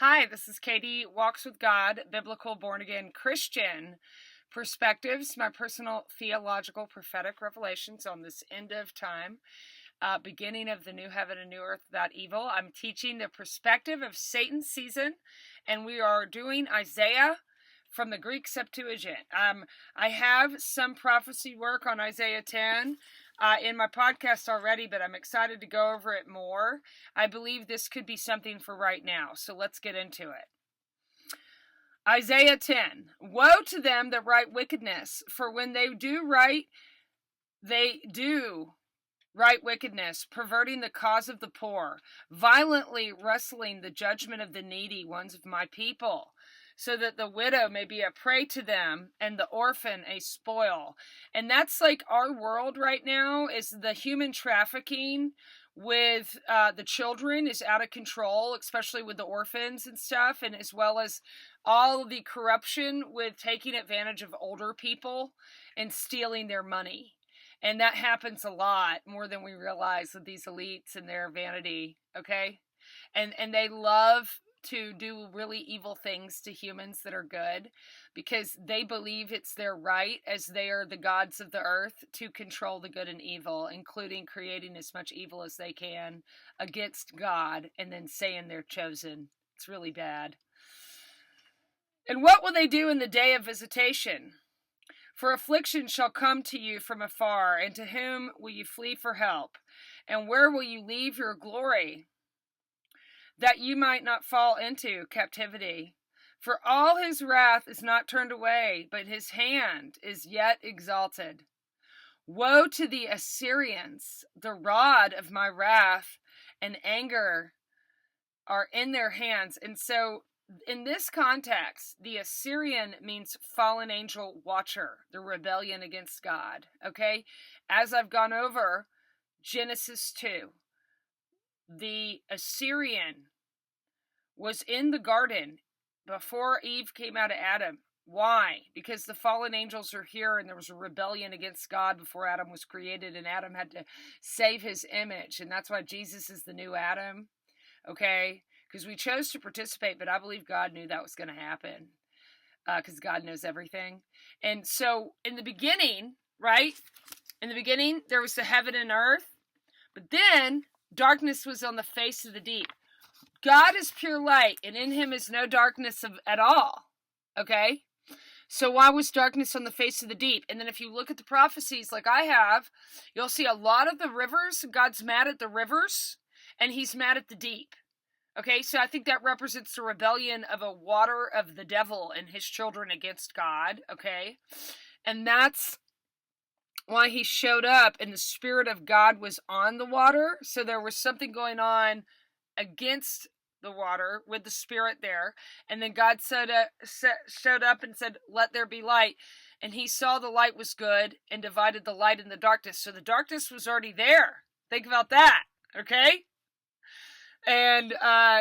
Hi, this is Katie, Walks with God, Biblical Born Again Christian Perspectives, my personal theological prophetic revelations on this end of time, beginning of the new heaven and new earth without evil. I'm teaching the perspective of Satan's season, and we are doing Isaiah from the Greek Septuagint. I have some prophecy work on Isaiah 10 in my podcast already, but I'm excited to go over it more. I believe this could be something for right now, so let's get into it. Isaiah 10. Woe to them that write wickedness, for when they do write wickedness, perverting the cause of the poor, violently wrestling the judgment of the needy ones of my people, so that the widow may be a prey to them and the orphan a spoil. And that's like our world right now, is the human trafficking with the children is out of control, especially with the orphans and stuff, and as well as all of the corruption with taking advantage of older people and stealing their money. And that happens a lot, more than we realize, with these elites and their vanity, okay? And they love to do really evil things to humans that are good because they believe it's their right, as they are the gods of the earth, to control the good and evil, including creating as much evil as they can against God and then saying they're chosen. It's really bad. And what will they do in the day of visitation? For affliction shall come to you from afar, and to whom will you flee for help? And where will you leave your glory, that you might not fall into captivity? For all his wrath is not turned away, but his hand is yet exalted. Woe to the Assyrians! The rod of my wrath and anger are in their hands. And so in this context, the Assyrian means fallen angel watcher, the rebellion against God, okay? As I've gone over Genesis 2, the Assyrian was in the garden before Eve came out of Adam. Why? Because the fallen angels are here, and there was a rebellion against God before Adam was created, and Adam had to save his image, and that's why Jesus is the new Adam, okay? Because we chose to participate, but I believe God knew that was going to happen, because God knows everything. And so in the beginning, right? In the beginning, there was the heaven and earth, but then darkness was on the face of the deep. God is pure light, and in him is no darkness at all, okay? So why was darkness on the face of the deep? And then if you look at the prophecies like I have, you'll see a lot of the rivers, God's mad at the rivers, and he's mad at the deep. Okay, so I think that represents the rebellion of a water of the devil and his children against God, okay? And that's why he showed up, and the Spirit of God was on the water. So there was something going on against the water with the Spirit there. And then God showed up and said, let there be light. And he saw the light was good and divided the light and the darkness. So the darkness was already there. Think about that, okay? And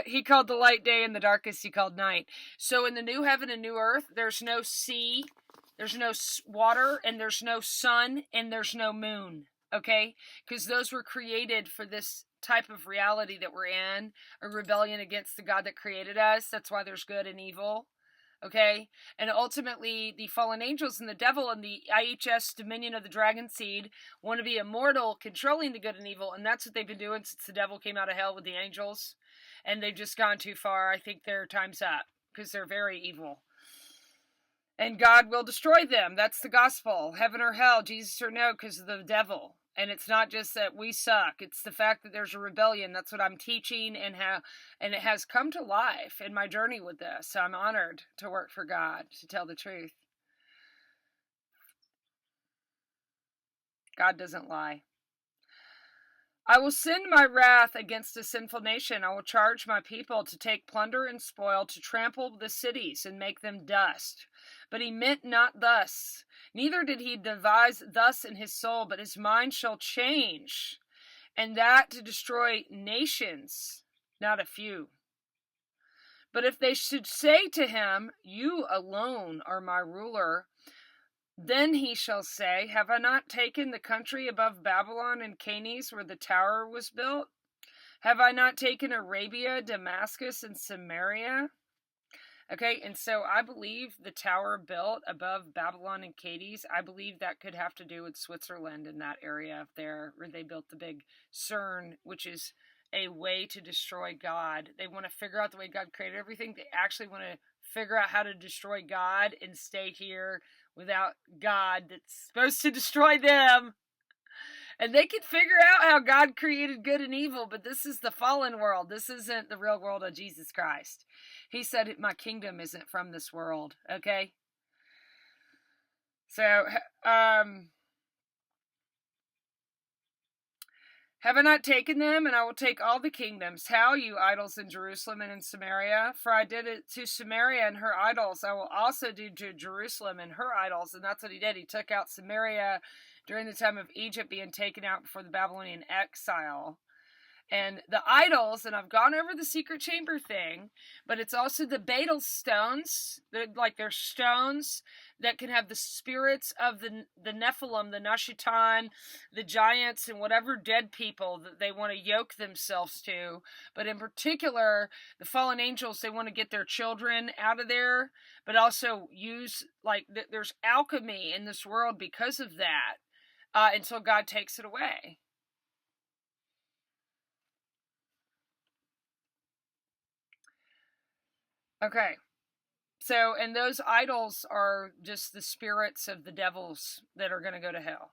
he called the light day, and the darkness he called night. So in the new heaven and new earth, there's no sea, there's no water, and there's no sun, and there's no moon, okay? Because those were created for this type of reality that we're in, a rebellion against the God that created us. That's why there's good and evil, okay? And ultimately, the fallen angels and the devil and the IHS dominion of the dragon seed want to be immortal, controlling the good and evil, and that's what they've been doing since the devil came out of hell with the angels, and they've just gone too far. I think their time's up, because they're very evil. And God will destroy them. That's the gospel. Heaven or hell, Jesus or no, because of the devil. And it's not just that we suck. It's the fact that there's a rebellion. That's what I'm teaching, and it has come to life in my journey with this. So I'm honored to work for God, to tell the truth. God doesn't lie. I will send my wrath against a sinful nation. I will charge my people to take plunder and spoil, to trample the cities and make them dust. But he meant not thus, neither did he devise thus in his soul, but his mind shall change, and that to destroy nations, not a few. But if they should say to him, you alone are my ruler, then he shall say, have I not taken the country above Babylon and Canes, where the tower was built? Have I not taken Arabia, Damascus, and Samaria? Okay, and so I believe the tower built above Babylon and Cadiz, I believe that could have to do with Switzerland in that area up there, where they built the big CERN, which is a way to destroy God. They want to figure out the way God created everything. They actually want to figure out how to destroy God and stay here without God that's supposed to destroy them. And they can figure out how God created good and evil, but this is the fallen world. This isn't the real world of Jesus Christ. He said, my kingdom isn't from this world, okay? So, have I not taken them? And I will take all the kingdoms. How, you idols in Jerusalem and in Samaria? For I did it to Samaria and her idols. I will also do to Jerusalem and her idols. And that's what he did. He took out Samaria during the time of Egypt being taken out before the Babylonian exile. And the idols, and I've gone over the secret chamber thing, but it's also the betel stones. They're stones that can have the spirits of the Nephilim, the Nashitan, the giants, and whatever dead people that they want to yoke themselves to. But in particular, the fallen angels, they want to get their children out of there, but also use, there's alchemy in this world because of that, until God takes it away. Okay, so, and those idols are just the spirits of the devils that are going to go to hell.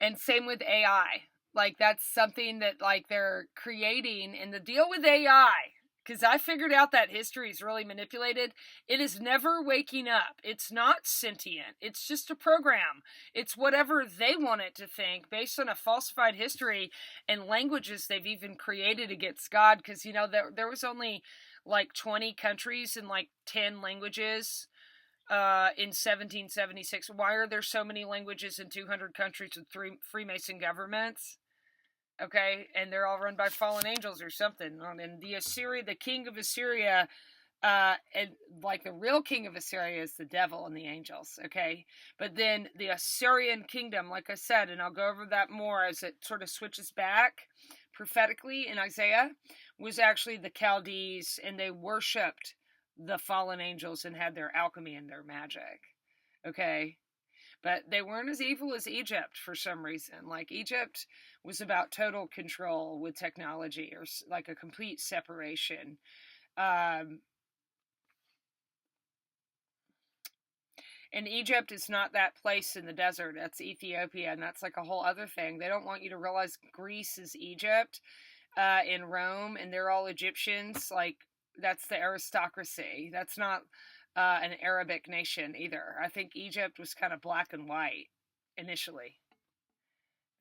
And same with AI. That's something that, they're creating. And the deal with AI, because I figured out that history is really manipulated, it is never waking up. It's not sentient. It's just a program. It's whatever they want it to think based on a falsified history and languages they've even created against God. Because, there was only 20 countries and 10 languages in 1776. Why are there so many languages in 200 countries with 3 Freemason governments? Okay, and they're all run by fallen angels or something. And the king of Assyria, and the real king of Assyria is the devil and the angels, okay? But then the Assyrian kingdom, like I said, and I'll go over that more as it sort of switches back prophetically in Isaiah, was actually the Chaldees, and they worshipped the fallen angels and had their alchemy and their magic, okay? But they weren't as evil as Egypt for some reason. Egypt was about total control with technology, or a complete separation. And Egypt is not that place in the desert. That's Ethiopia, and that's a whole other thing. They don't want you to realize Greece is Egypt, in Rome, and they're all Egyptians. That's the aristocracy. That's not an Arabic nation either. I think Egypt was kind of black and white initially.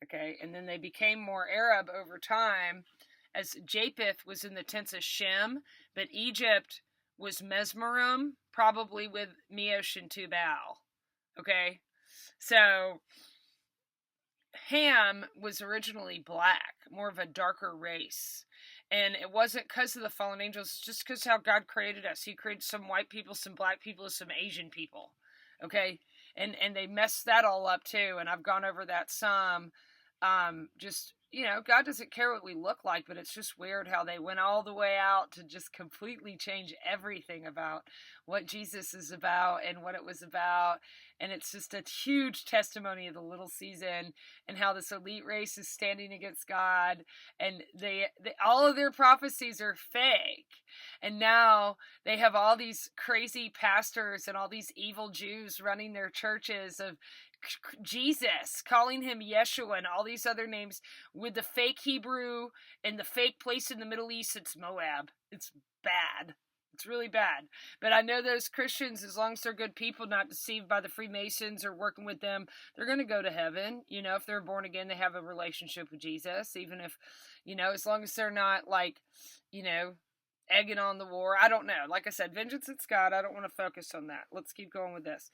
Okay, and then they became more Arab over time, as Japheth was in the tents of Shem, but Egypt was Mesmerum, probably with Meosh and Tubal. Okay, so Ham was originally black, more of a darker race. And it wasn't because of the fallen angels, it's just because how God created us. He created some white people, some black people, some Asian people. Okay? And they messed that all up too. And I've gone over that some. God doesn't care what we look like, but it's just weird how they went all the way out to just completely change everything about what Jesus is about and what it was about. And it's just a huge testimony of the little season and how this elite race is standing against God. And all of their prophecies are fake. And now they have all these crazy pastors and all these evil Jews running their churches of Jesus, calling him Yeshua and all these other names with the fake Hebrew and the fake place in the Middle East. It's Moab. It's bad. It's really bad. But I know those Christians, as long as they're good people, not deceived by the Freemasons or working with them, they're going to go to heaven. If they're born again, they have a relationship with Jesus. Even if, as long as they're not egging on the war. I don't know. Like I said, vengeance it's God. I don't want to focus on that. Let's keep going with this.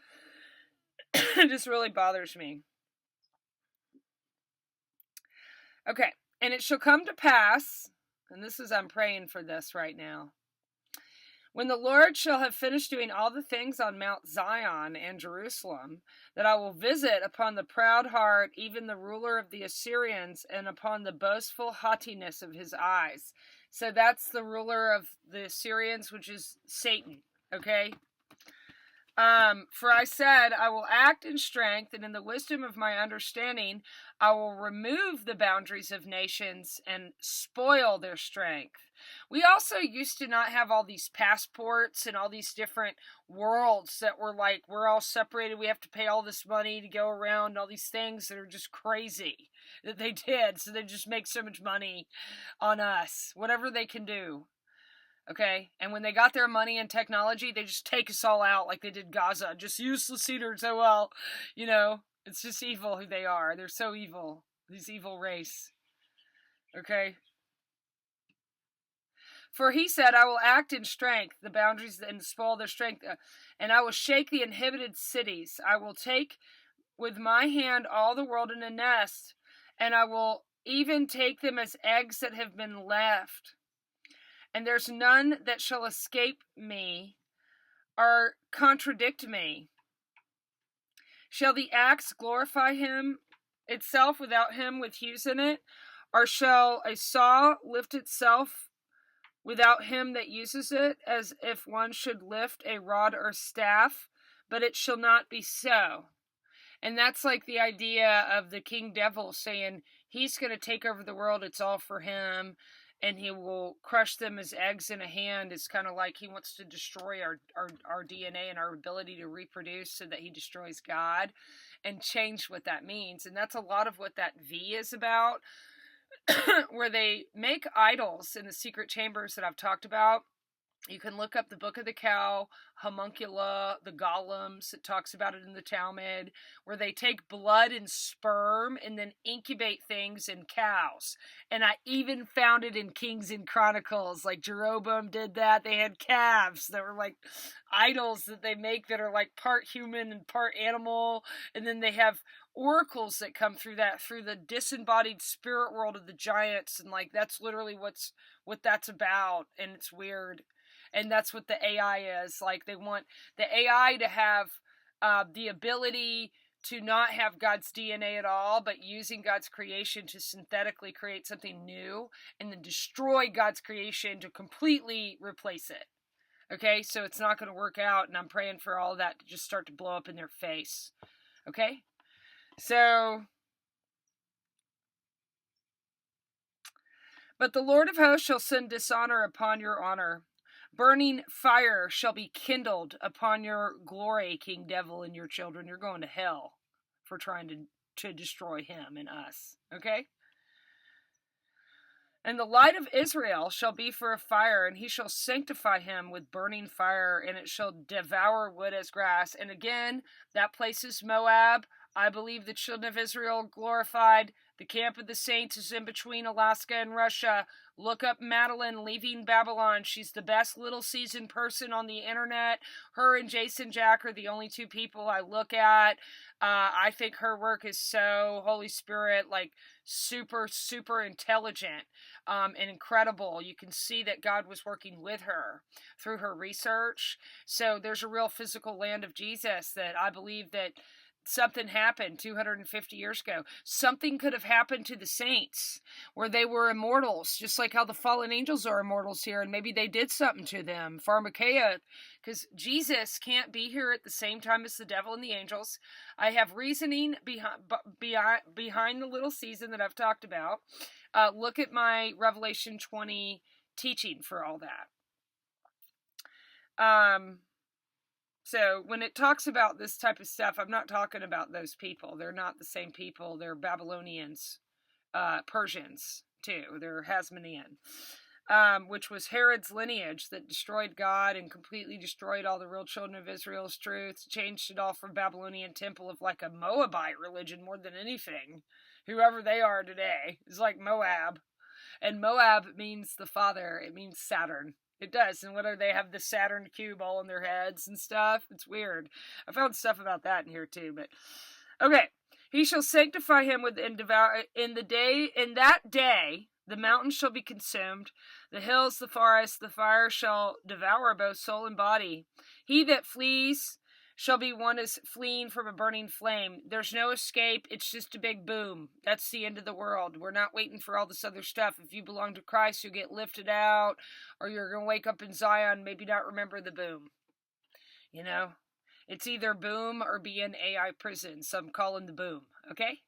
It just really bothers me. Okay, and it shall come to pass, and I'm praying for this right now. When the Lord shall have finished doing all the things on Mount Zion and Jerusalem, that I will visit upon the proud heart, even the ruler of the Assyrians, and upon the boastful haughtiness of his eyes. So that's the ruler of the Assyrians, which is Satan, okay? For I said, I will act in strength, and in the wisdom of my understanding, I will remove the boundaries of nations and spoil their strength. We also used to not have all these passports and all these different worlds that were like, we're all separated, we have to pay all this money to go around, all these things that are just crazy that they did. So they just make so much money on us, whatever they can do. Okay, and when they got their money and technology, they just take us all out like they did Gaza. Just useless eaters. Oh well, it's just evil who they are. They're so evil. This evil race. Okay. For he said, I will act in strength, the boundaries, and spoil their strength, and I will shake the inhabited cities. I will take with my hand all the world in a nest, and I will even take them as eggs that have been left. And there's none that shall escape me or contradict me. Shall the axe glorify him itself without him with hews in it? Or shall a saw lift itself without him that uses it, as if one should lift a rod or staff? But it shall not be so. And that's like the idea of the king devil saying he's going to take over the world. It's all for him. And he will crush them as eggs in a hand. It's kind of like he wants to destroy our DNA and our ability to reproduce so that he destroys God and change what that means. And that's a lot of what that V is about, where they make idols in the secret chambers that I've talked about. You can look up the Book of the Cow, Homuncula, the Golems. It talks about it in the Talmud, where they take blood and sperm and then incubate things in cows. And I even found it in Kings and Chronicles. Like Jeroboam did that. They had calves that were like idols that they make that are like part human and part animal. And then they have oracles that come through that, through the disembodied spirit world of the giants. And like that's literally what that's about. And it's weird. And that's what the AI is. Like they want the AI to have the ability to not have God's DNA at all, but using God's creation to synthetically create something new and then destroy God's creation to completely replace it. Okay, so it's not going to work out, and I'm praying for all of that to just start to blow up in their face. Okay, so... But the Lord of hosts shall send dishonor upon your honor. Burning fire shall be kindled upon your glory, King Devil, and your children. You're going to hell for trying to destroy him and us. Okay? And the light of Israel shall be for a fire, and he shall sanctify him with burning fire, and it shall devour wood as grass. And again, that place is Moab. I believe the children of Israel glorified. The camp of the saints is in between Alaska and Russia. Look up Madeline leaving Babylon. She's the best little seasoned person on the internet. Her and Jason Jack are the only two people I look at. I think her work is so Holy Spirit, like super, super intelligent and incredible. You can see that God was working with her through her research. So there's a real physical land of Jesus that I believe that something happened 250 years ago. Something could have happened to the saints where they were immortals, just like how the fallen angels are immortals here, and maybe they did something to them. Pharmakeia, because Jesus can't be here at the same time as the devil and the angels. I have reasoning behind the little season that I've talked about. Look at my Revelation 20 teaching for all that. So when it talks about this type of stuff, I'm not talking about those people. They're not the same people. They're Babylonians, Persians too. They're Hasmonean, which was Herod's lineage that destroyed God and completely destroyed all the real children of Israel's truth, changed it all from Babylonian temple of like a Moabite religion more than anything. Whoever they are today is like Moab. And Moab means the father. It means Saturn. It does. And whether they have the Saturn cube all in their heads and stuff, it's weird. I found stuff about that in here too, but okay. He shall sanctify him in that day, The mountains shall be consumed, the hills, the forest, the fire shall devour both soul and body. He that flees shall be one as fleeing from a burning flame. There's no escape. It's just a big boom. That's the end of the world. We're not waiting for all this other stuff. If you belong to Christ, you'll get lifted out, or you're going to wake up in Zion, maybe not remember the boom. You know, it's either boom or be in AI prison. So I'm calling the boom. Okay?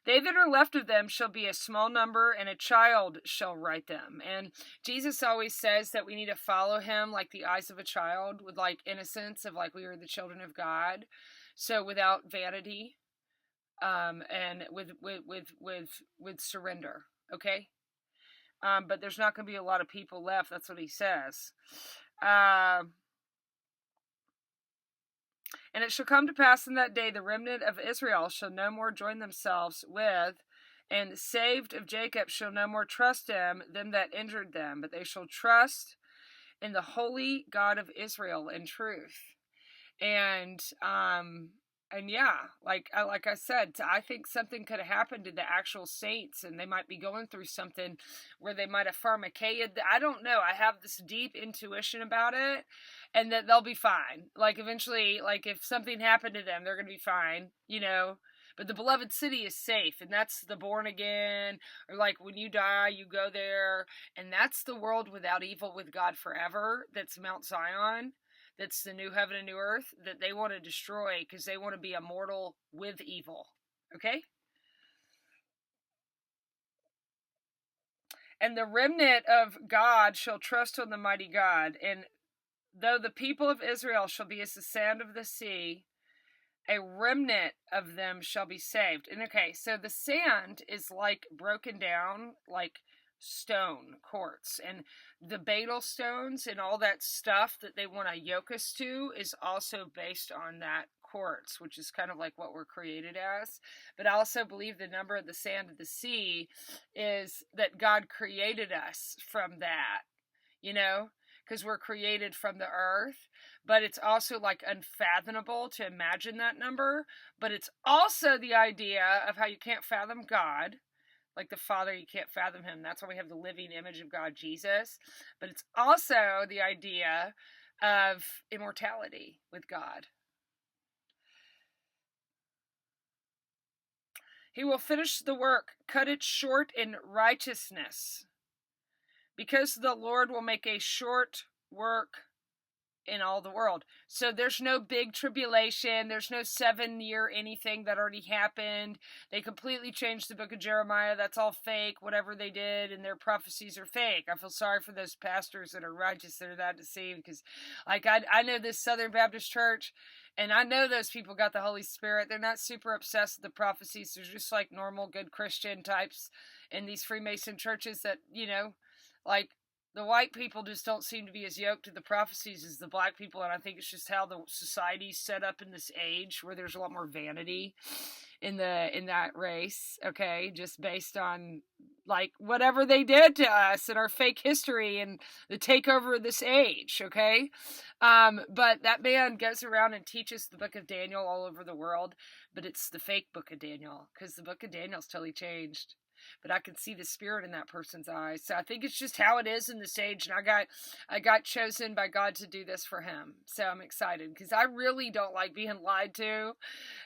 They that are left of them shall be a small number, and a child shall write them. And Jesus always says that we need to follow him like the eyes of a child, with like innocence of like we are the children of God. So without vanity, and with surrender. Okay. But there's not going to be a lot of people left. That's what he says. And it shall come to pass in that day, the remnant of Israel shall no more join themselves with, and saved of Jacob shall no more trust him, them that injured them, but they shall trust in the holy God of Israel in truth. And yeah, like I said, I think something could have happened to the actual saints, and they might be going through something where they might have pharmakeia. I don't know. I have this deep intuition about it, and that they'll be fine. Like eventually, like if something happened to them, they're going to be fine, you know. But the beloved city is safe, and that's the born again, or like when you die, you go there, and that's the world without evil with God forever. That's Mount Zion. That's the new heaven and new earth that they want to destroy because they want to be immortal with evil. Okay? And the remnant of God shall trust on the mighty God. And though the people of Israel shall be as the sand of the sea, a remnant of them shall be saved. And okay, so the sand is like broken down, like stone quartz, and the betel stones and all that stuff that they want to yoke us to is also based on that quartz, which is kind of like what we're created as. But I also believe the number of the sand of the sea is that God created us from that, you know, because we're created from the earth. But it's also like unfathomable to imagine that number. But it's also the idea of how you can't fathom God. Like the Father, you can't fathom him. That's why we have the living image of God, Jesus. But it's also the idea of immortality with God. He will finish the work, cut it short in righteousness, because the Lord will make a short work in all the world. So there's no big tribulation. There's no 7-year anything that already happened. They completely changed the book of Jeremiah. That's all fake. Whatever they did and their prophecies are fake. I feel sorry for those pastors that are righteous that are that deceived, because like I know this Southern Baptist church, and I know those people got the Holy Spirit. They're not super obsessed with the prophecies. They're just like normal good Christian types in these Freemason churches that, you know, like the white people just don't seem to be as yoked to the prophecies as the black people, and I think it's just how the society's set up in this age where there's a lot more vanity in that race, okay, just based on like whatever they did to us and our fake history and the takeover of this age, okay? But that man goes around and teaches the book of Daniel all over the world, but it's the fake book of Daniel, because the book of Daniel's totally changed. But I can see the spirit in that person's eyes. So I think it's just how it is in this age. And I got chosen by God to do this for him. So I'm excited because I really don't like being lied to.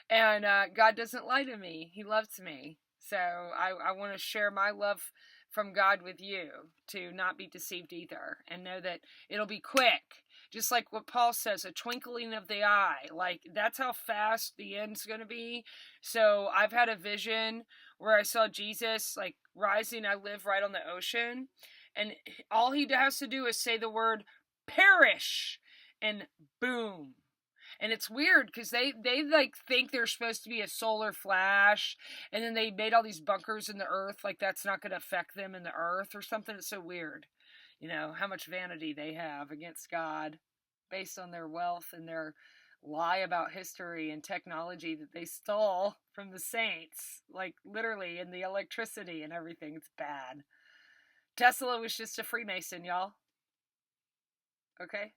And God doesn't lie to me. He loves me. So I want to share my love from God with you, to not be deceived either, and know that it'll be quick. Just like what Paul says, a twinkling of the eye. Like, that's how fast the end's going to be. So I've had a vision where I saw Jesus, like, rising. I live right on the ocean. And all he has to do is say the word perish. And boom. And it's weird because they like think they're supposed to be a solar flash, and then they made all these bunkers in the earth, like that's not going to affect them in the earth or something. It's so weird, you know, how much vanity they have against God based on their wealth and their lie about history and technology that they stole from the saints, like literally in the electricity and everything. It's bad. Tesla was just a Freemason, y'all. Okay?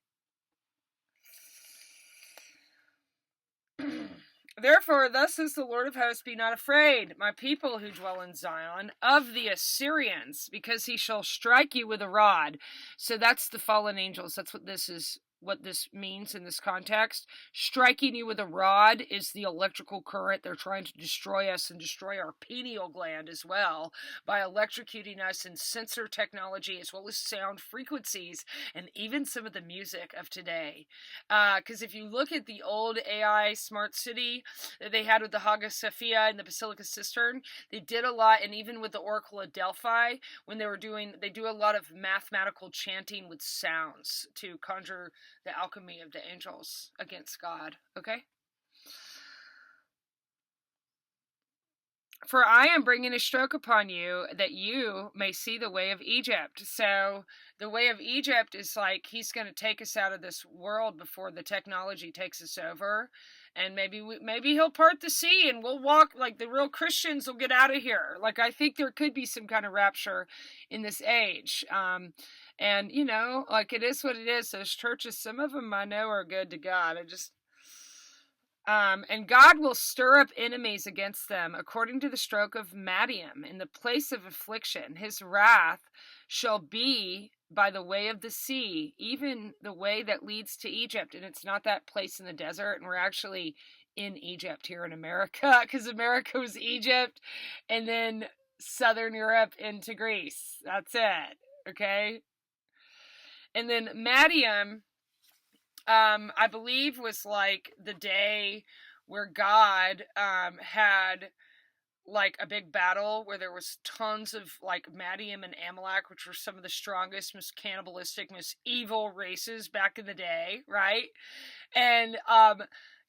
Therefore, thus says the Lord of hosts, be not afraid, my people who dwell in Zion, of the Assyrians, because he shall strike you with a rod. So that's the fallen angels. That's what this is. What this means in this context. Striking you with a rod is the electrical current. They're trying to destroy us and destroy our pineal gland as well by electrocuting us in sensor technology as well as sound frequencies and even some of the music of today. Because if you look at the old AI smart city that they had with the Hagia Sophia and the Basilica Cistern, they did a lot, and even with the Oracle of Delphi, when they do a lot of mathematical chanting with sounds to conjure the alchemy of the angels against God. Okay? For I am bringing a stroke upon you that you may see the way of Egypt. So the way of Egypt is like he's going to take us out of this world before the technology takes us over. And maybe he'll part the sea and we'll walk, like the real Christians will get out of here. Like I think there could be some kind of rapture in this age. And you know, like it is what it is. Those churches, some of them I know are good to God. And God will stir up enemies against them, according to the stroke of Madiam, in the place of affliction. His wrath shall be by the way of the sea, even the way that leads to Egypt. And it's not that place in the desert, and we're actually in Egypt here in America, because America was Egypt, and then Southern Europe into Greece. That's it, okay? And then Madiam, I believe was like the day where God had like a big battle where there was tons of like Madiam and Amalek, which were some of the strongest, most cannibalistic, most evil races back in the day, right? And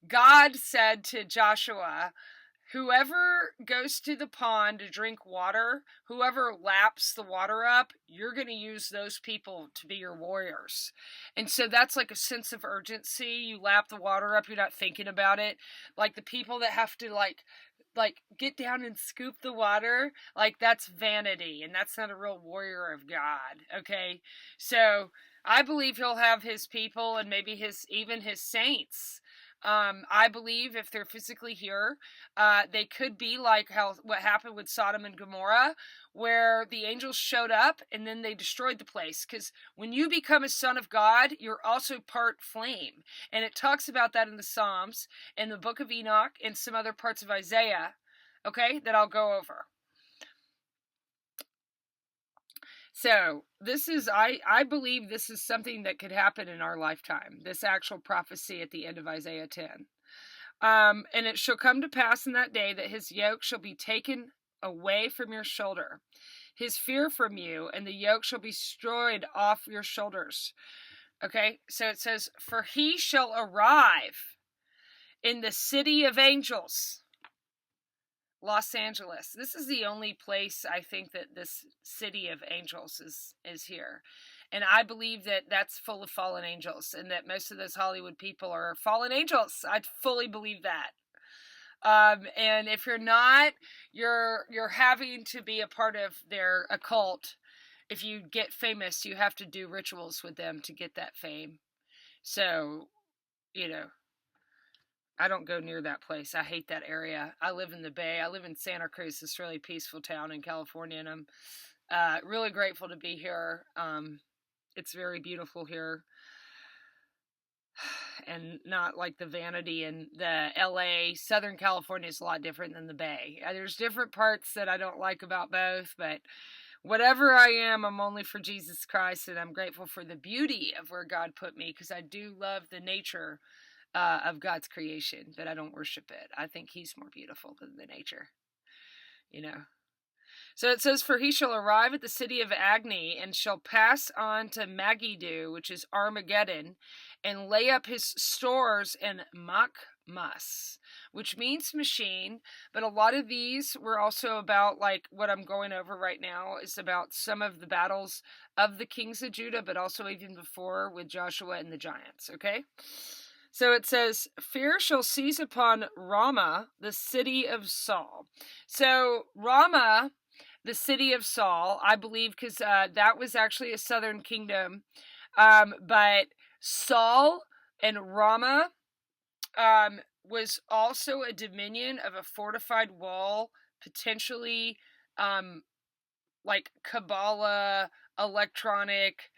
God said to Joshua, whoever goes to the pond to drink water, whoever laps the water up, you're going to use those people to be your warriors. And so that's like a sense of urgency. You lap the water up, you're not thinking about it. Like the people that have to like get down and scoop the water, like that's vanity, and that's not a real warrior of God. Okay, so I believe he'll have his people and maybe even his saints. I believe if they're physically here, they could be like what happened with Sodom and Gomorrah, where the angels showed up and then they destroyed the place. Because when you become a son of God, you're also part flame. And it talks about that in the Psalms, in the book of Enoch, and some other parts of Isaiah, okay, that I'll go over. So this is, I believe this is something that could happen in our lifetime, this actual prophecy at the end of Isaiah 10. And it shall come to pass in that day that his yoke shall be taken away from your shoulder, his fear from you, and the yoke shall be destroyed off your shoulders. Okay, so it says, for he shall arrive in the city of angels. Los Angeles. This is the only place I think that this city of angels is here. And I believe that that's full of fallen angels and that most of those Hollywood people are fallen angels. I fully believe that. And if you're not, you're having to be a part of their occult. If you get famous, you have to do rituals with them to get that fame. So, you know, I don't go near that place. I hate that area. I live in the Bay. I live in Santa Cruz, this really peaceful town in California, and I'm really grateful to be here. It's very beautiful here, and not like the vanity in the LA. Southern California is a lot different than the Bay. There's different parts that I don't like about both, but whatever I am, I'm only for Jesus Christ, and I'm grateful for the beauty of where God put me, because I do love the nature of God's creation, but I don't worship it. I think he's more beautiful than the nature, you know. So it says, for he shall arrive at the city of Agni, and shall pass on to Megiddo, which is Armageddon, and lay up his stores in Makmas, which means machine. But a lot of these were also about, like what I'm going over right now is about some of the battles of the kings of Judah, but also even before with Joshua and the giants, okay? So it says, fear shall seize upon Ramah, the city of Saul. So Ramah, the city of Saul, I believe, because that was actually a southern kingdom. But Saul and Ramah was also a dominion of a fortified wall, potentially like Kabbalah, electronic,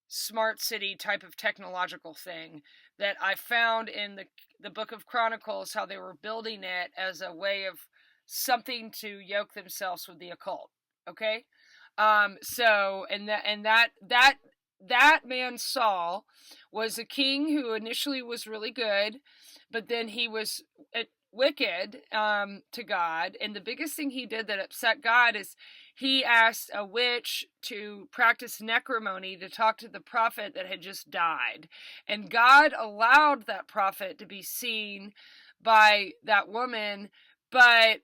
smart city type of technological thing that I found in the Book of Chronicles, how they were building it as a way of something to yoke themselves with the occult. Okay, so that man Saul was a king who initially was really good, but then he was wicked to God. And the biggest thing he did that upset God is he asked a witch to practice necromony to talk to the prophet that had just died. And God allowed that prophet to be seen by that woman, but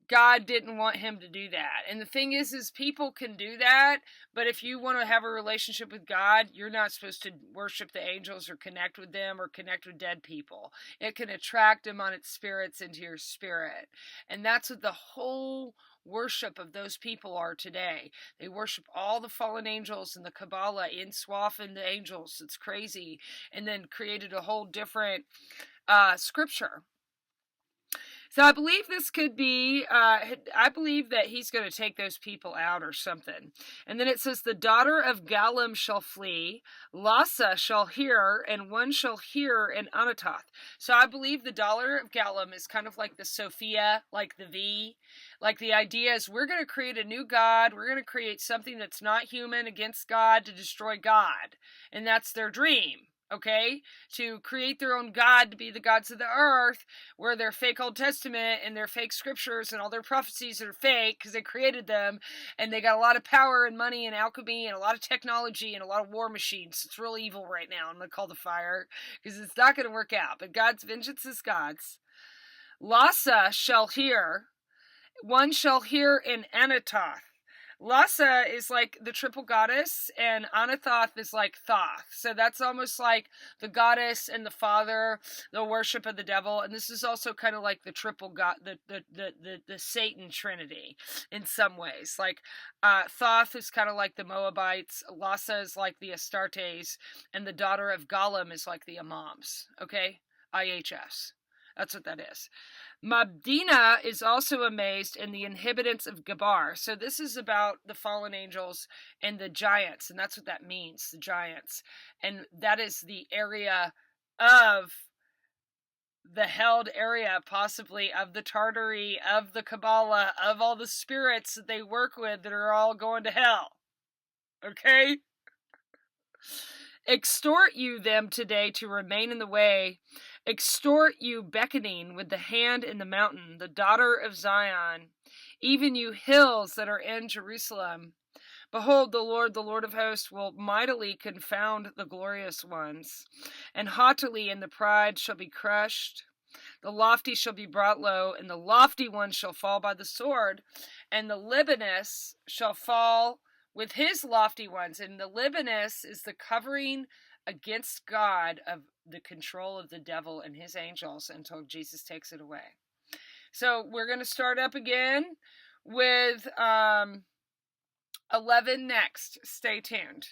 God didn't want him to do that. And the thing is people can do that, but if you want to have a relationship with God, you're not supposed to worship the angels or connect with them or connect with dead people. It can attract demonic spirits into your spirit. And that's what the whole worship of those people are today. They worship all the fallen angels and the Kabbalah, inswaffing the angels. It's crazy. And then created a whole different scripture. So I believe this could be, I believe that he's going to take those people out or something. And then it says, the daughter of Gallim shall flee, Lassa shall hear, and one shall hear in Anatoth. So I believe the daughter of Gallim is kind of like the Sophia, like the V. Like the idea is we're going to create a new God. We're going to create something that's not human against God to destroy God. And that's their dream. Okay, to create their own God, to be the gods of the earth, where their fake Old Testament and their fake scriptures and all their prophecies are fake because they created them, and they got a lot of power and money and alchemy and a lot of technology and a lot of war machines. It's real evil right now. I'm going to call the fire because it's not going to work out. But God's vengeance is God's. Lassa shall hear, one shall hear in Anatoth. Lassa is like the triple goddess, and Anathoth is like Thoth. So that's almost like the goddess and the father, the worship of the devil. And this is also kind of like the triple god, the Satan trinity in some ways. Like Thoth is kind of like the Moabites, Lassa is like the Astartes, and the daughter of Gallim is like the Imams. Okay? IHS. That's what that is. Mabdina is also amazed in the inhabitants of Gabar. So this is about the fallen angels and the giants, and that's what that means, the giants. And that is the area of the held area, possibly, of the Tartary, of the Kabbalah, of all the spirits that they work with that are all going to hell. Okay? Extort you them today to remain in the way. Extort you beckoning with the hand in the mountain, the daughter of Zion, even you hills that are in Jerusalem. Behold, the Lord of hosts, will mightily confound the glorious ones, and haughtily in the pride shall be crushed. The lofty shall be brought low, and the lofty one shall fall by the sword, and the Libanus shall fall with his lofty ones. And the Libanus is the covering against God of the control of the devil and his angels until Jesus takes it away. So we're going to start up again with 11 next. Stay tuned.